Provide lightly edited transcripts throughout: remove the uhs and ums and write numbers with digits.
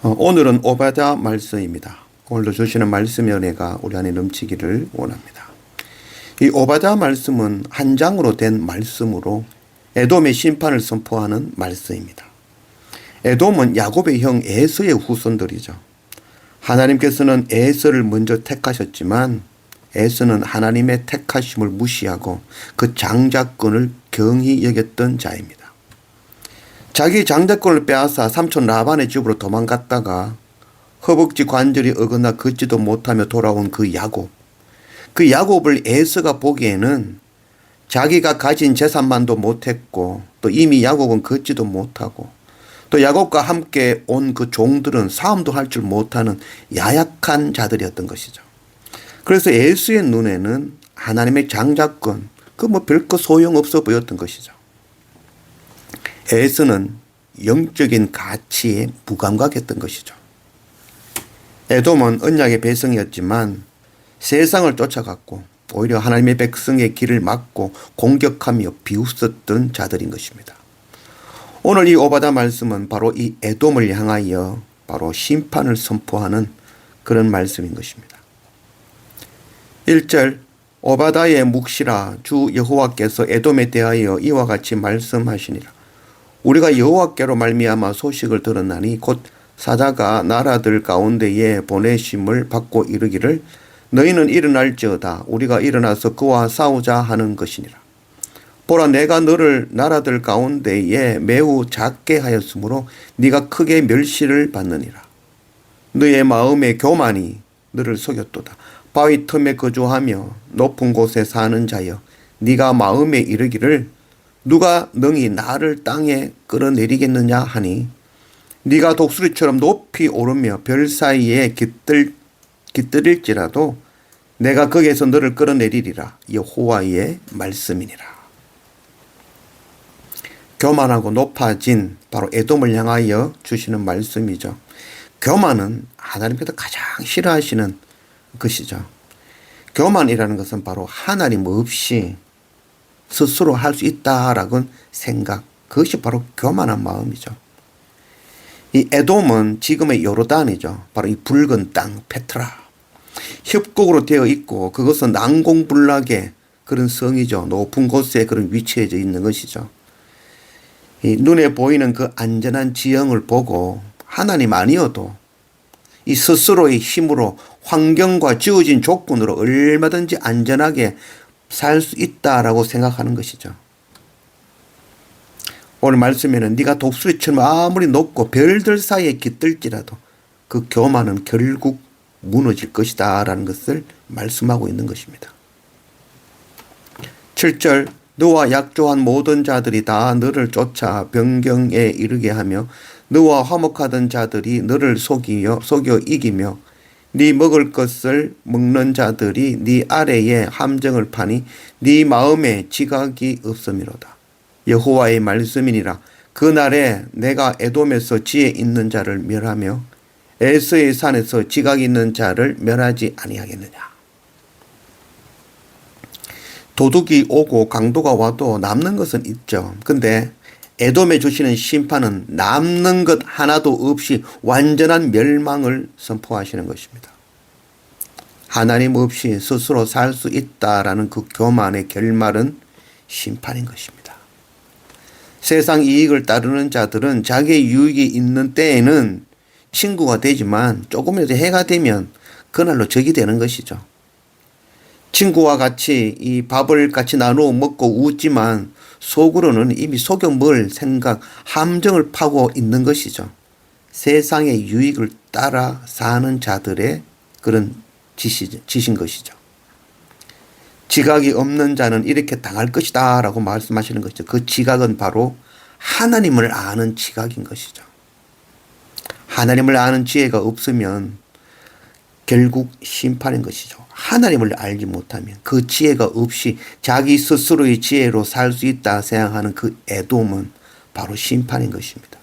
오늘은 오바댜 말씀입니다. 오늘도 주시는 말씀의 은혜가 우리 안에 넘치기를 원합니다. 이 오바댜 말씀은 한 장으로 된 말씀으로 에돔의 심판을 선포하는 말씀입니다. 에돔은 야곱의 형 에서의 후손들이죠. 하나님께서는 에서를 먼저 택하셨지만 에서는 하나님의 택하심을 무시하고 그 장자권을 경히 여겼던 자입니다. 자기 장자권을 빼앗아 삼촌 라반의 집으로 도망갔다가 허벅지 관절이 어긋나 걷지도 못하며 돌아온 그 야곱. 그 야곱을 에서가 보기에는 자기가 가진 재산만도 못했고 또 이미 야곱은 걷지도 못하고 또 야곱과 함께 온 그 종들은 싸움도 할 줄 못하는 야약한 자들이었던 것이죠. 그래서 에서의 눈에는 하나님의 장자권 그 별거 소용없어 보였던 것이죠. 에서는 영적인 가치에 무감각했던 것이죠. 에돔은 언약의 백성이었지만 세상을 쫓아갔고 오히려 하나님의 백성의 길을 막고 공격하며 비웃었던 자들인 것입니다. 오늘 이 오바댜 말씀은 바로 이 에돔을 향하여 바로 심판을 선포하는 그런 말씀인 것입니다. 1절 오바댜의 묵시라 주 여호와께서 에돔에 대하여 이와 같이 말씀하시니라. 우리가 여호와께로 말미암아 소식을 들었나니 곧 사자가 나라들 가운데에 보내심을 받고 이르기를 너희는 일어날지어다 우리가 일어나서 그와 싸우자 하는 것이니라. 보라 내가 너를 나라들 가운데에 매우 작게 하였으므로 네가 크게 멸시를 받느니라. 너의 마음의 교만이 너를 속였도다. 바위 틈에 거주하며 높은 곳에 사는 자여 네가 마음에 이르기를 누가 능히 나를 땅에 끌어내리겠느냐 하니 네가 독수리처럼 높이 오르며 별 사이에 깃들일지라도 내가 거기에서 너를 끌어내리리라. 여호와의 말씀이니라. 교만하고 높아진 바로 에돔을 향하여 주시는 말씀이죠. 교만은 하나님께서 가장 싫어하시는 것이죠. 교만이라는 것은 바로 하나님 없이 스스로 할 수 있다라는 생각, 그것이 바로 교만한 마음이죠. 이 에돔은 지금의 요르단이죠. 바로 이 붉은 땅 페트라. 협곡으로 되어 있고 그것은 난공불락의 그런 성이죠. 높은 곳에 그런 위치해져 있는 것이죠. 이 눈에 보이는 그 안전한 지형을 보고 하나님 아니어도 이 스스로의 힘으로 환경과 주어진 조건으로 얼마든지 안전하게 살 수 있다라고 생각하는 것이죠. 오늘 말씀에는 네가 독수리처럼 아무리 높고 별들 사이에 깃들지라도 그 교만은 결국 무너질 것이다 라는 것을 말씀하고 있는 것입니다. 7절 너와 약조한 모든 자들이 다 너를 쫓아 변경에 이르게 하며 너와 화목하던 자들이 너를 속여 이기며 네 먹을 것을 먹는 자들이 네 아래에 함정을 파니 네 마음에 지각이 없음이로다. 여호와의 말씀이니라. 그날에 내가 에돔에서 지혜 있는 자를 멸하며 에서의 산에서 지각 있는 자를 멸하지 아니하겠느냐. 도둑이 오고 강도가 와도 남는 것은 있죠. 근데 에돔에 주시는 심판은 남는 것 하나도 없이 완전한 멸망을 선포하시는 것입니다. 하나님 없이 스스로 살 수 있다라는 그 교만의 결말은 심판인 것입니다. 세상 이익을 따르는 자들은 자기의 유익이 있는 때에는 친구가 되지만 조금이라도 해가 되면 그날로 적이 되는 것이죠. 친구와 같이 이 밥을 같이 나누어 먹고 웃지만 속으로는 이미 속여 먹을 생각, 함정을 파고 있는 것이죠. 세상의 유익을 따라 사는 자들의 그런 짓인 것이죠. 지각이 없는 자는 이렇게 당할 것이다 라고 말씀하시는 것이죠. 그 지각은 바로 하나님을 아는 지각인 것이죠. 하나님을 아는 지혜가 없으면 결국 심판인 것이죠. 하나님을 알지 못하면 그 지혜가 없이 자기 스스로의 지혜로 살 수 있다 생각하는 그 에돔은 바로 심판인 것입니다.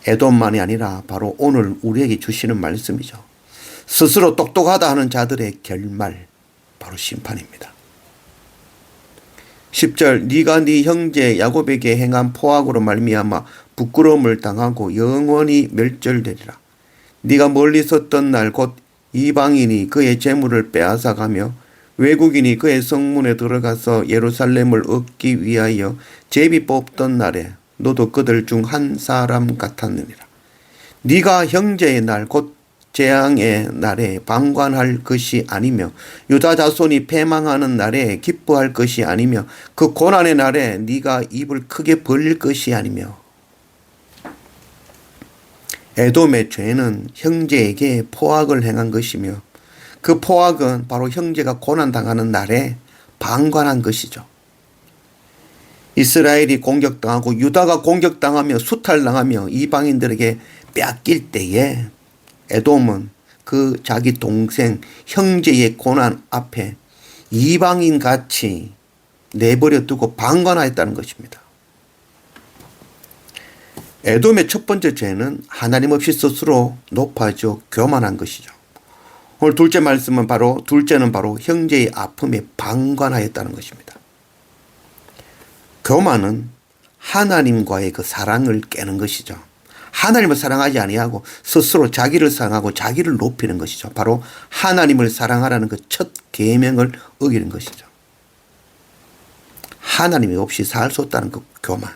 에돔만이 아니라 바로 오늘 우리에게 주시는 말씀이죠. 스스로 똑똑하다 하는 자들의 결말 바로 심판입니다. 10절 네가 네 형제 야곱에게 행한 포악으로 말미암아 부끄러움을 당하고 영원히 멸절되리라. 네가 멀리 섰던 날 곧 이방인이 그의 재물을 빼앗아가며 외국인이 그의 성문에 들어가서 예루살렘을 얻기 위하여 제비 뽑던 날에 너도 그들 중 한 사람 같았느니라. 네가 형제의 날 곧 재앙의 날에 방관할 것이 아니며 유다 자손이 패망하는 날에 기뻐할 것이 아니며 그 고난의 날에 네가 입을 크게 벌릴 것이 아니며. 에돔의 죄는 형제에게 포악을 행한 것이며 그 포악은 바로 형제가 고난당하는 날에 방관한 것이죠. 이스라엘이 공격당하고 유다가 공격당하며 수탈당하며 이방인들에게 뺏길 때에 에돔은 그 자기 동생 형제의 고난 앞에 이방인같이 내버려 두고 방관하였다는 것입니다. 에돔의 첫 번째 죄는 하나님 없이 스스로 높아져 교만한 것이죠. 오늘 둘째는 바로 형제의 아픔에 방관하였다는 것입니다. 교만은 하나님과의 그 사랑을 깨는 것이죠. 하나님을 사랑하지 아니하고 스스로 자기를 사랑하고 자기를 높이는 것이죠. 바로 하나님을 사랑하라는 그 첫 계명을 어기는 것이죠. 하나님이 없이 살 수 없다는 그 교만.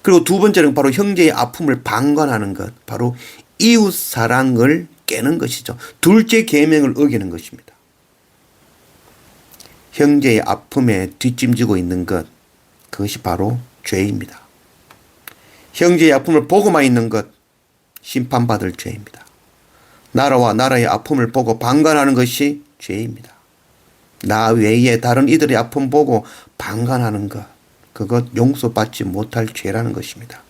그리고 두 번째는 바로 형제의 아픔을 방관하는 것, 바로 이웃 사랑을 깨는 것이죠. 둘째 계명을 어기는 것입니다. 형제의 아픔에 뒷짐지고 있는 것, 그것이 바로 죄입니다. 형제의 아픔을 보고만 있는 것, 심판받을 죄입니다. 나라와 나라의 아픔을 보고 방관하는 것이 죄입니다. 나 외에 다른 이들의 아픔 보고 방관하는 것, 그것 용서받지 못할 죄라는 것입니다.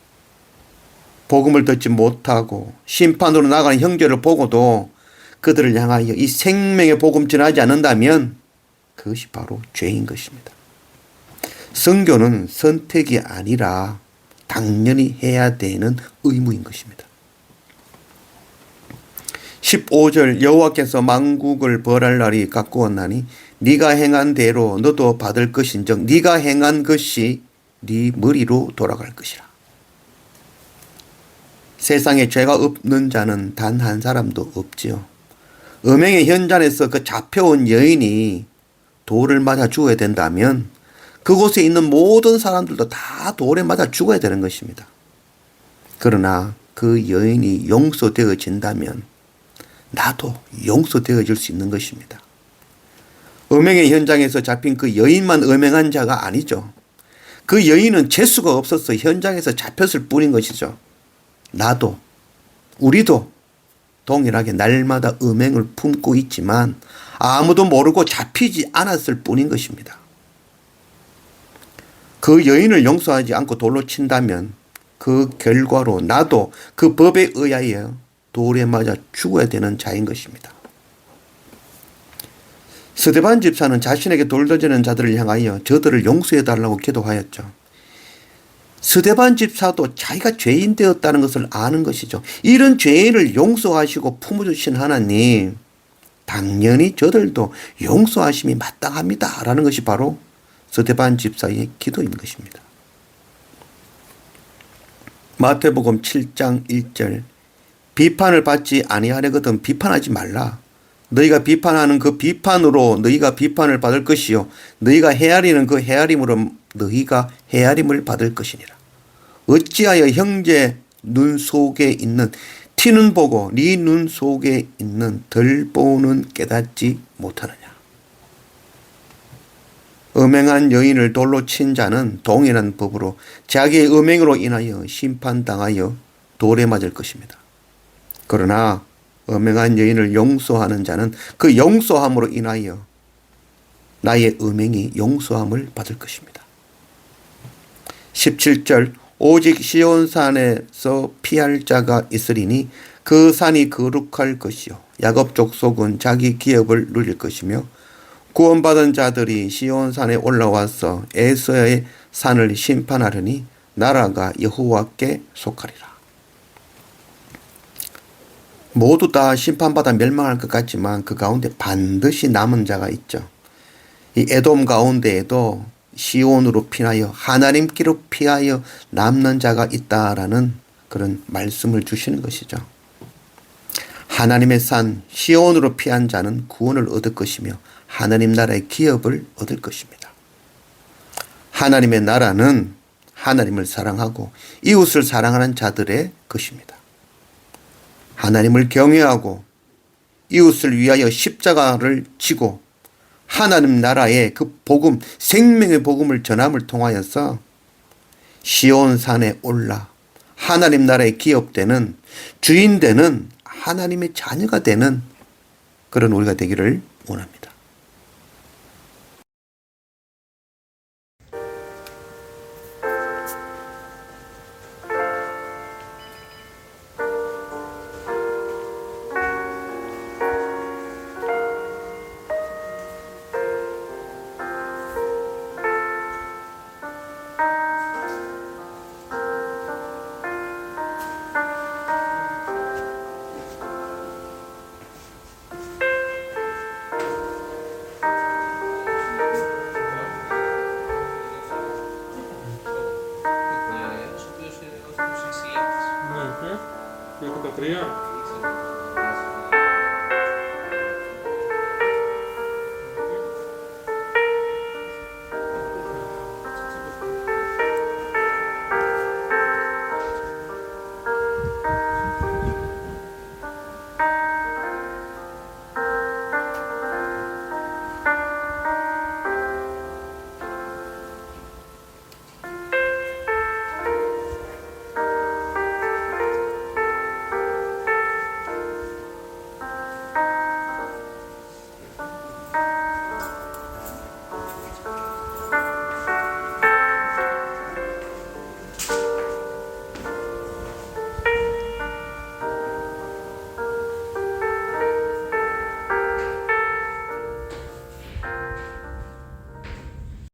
복음을 듣지 못하고 심판으로 나가는 형제를 보고도 그들을 향하여 이 생명의 복음 전하지 않는다면 그것이 바로 죄인 것입니다. 선교는 선택이 아니라 당연히 해야 되는 의무인 것입니다. 15절 여호와께서 만국을 벌할 날이 가까웠나니 네가 행한 대로 너도 받을 것인즉 네가 행한 것이 네 머리로 돌아갈 것이라. 세상에 죄가 없는 자는 단 한 사람도 없지요. 음행의 현장에서 그 잡혀온 여인이 돌을 맞아 죽어야 된다면 그곳에 있는 모든 사람들도 다 돌에 맞아 죽어야 되는 것입니다. 그러나 그 여인이 용서되어진다면 나도 용서되어질 수 있는 것입니다. 음행의 현장에서 잡힌 그 여인만 음행한 자가 아니죠. 그 여인은 재수가 없어서 현장에서 잡혔을 뿐인 것이죠. 나도, 우리도 동일하게 날마다 음행을 품고 있지만 아무도 모르고 잡히지 않았을 뿐인 것입니다. 그 여인을 용서하지 않고 돌로 친다면 그 결과로 나도 그 법에 의하여 돌에 맞아 죽어야 되는 자인 것입니다. 스데반 집사는 자신에게 돌 던지는 자들을 향하여 저들을 용서해달라고 기도하였죠. 스데반 집사도 자기가 죄인 되었다는 것을 아는 것이죠. 이런 죄인을 용서하시고 품어주신 하나님, 당연히 저들도 용서하심이 마땅합니다 라는 것이 바로 스데반 집사의 기도인 것입니다. 마태복음 7장 1절 비판을 받지 아니하려거든 비판하지 말라. 너희가 비판하는 그 비판으로 너희가 비판을 받을 것이요 너희가 헤아리는 그 헤아림으로 너희가 헤아림을 받을 것이니라. 어찌하여 형제 눈 속에 있는 티는 보고 네 눈 속에 있는 덜 보는 깨닫지 못하느냐. 음행한 여인을 돌로 친 자는 동일한 법으로 자기의 음행으로 인하여 심판당하여 돌에 맞을 것입니다. 그러나 음행한 여인을 용서하는 자는 그 용서함으로 인하여 나의 음행이 용서함을 받을 것입니다. 17절 오직 시온산에서 피할 자가 있으리니 그 산이 거룩할 것이요 야곱 족속은 자기 기업을 누릴 것이며 구원받은 자들이 시온산에 올라와서 에서의 산을 심판하려니 나라가 여호와께 속하리라. 모두 다 심판받아 멸망할 것 같지만 그 가운데 반드시 남은 자가 있죠. 이 에돔 가운데에도 시온으로 피하여 하나님께로 피하여 남는 자가 있다라는 그런 말씀을 주시는 것이죠. 하나님의 산 시온으로 피한 자는 구원을 얻을 것이며 하나님 나라의 기업을 얻을 것입니다. 하나님의 나라는 하나님을 사랑하고 이웃을 사랑하는 자들의 것입니다. 하나님을 경외하고 이웃을 위하여 십자가를 지고 하나님 나라의 그 복음, 생명의 복음을 전함을 통하여서 시온산에 올라 하나님 나라의 기업되는 주인 되는 하나님의 자녀가 되는 그런 우리가 되기를 원합니다. Uhum. Eu que estou criando.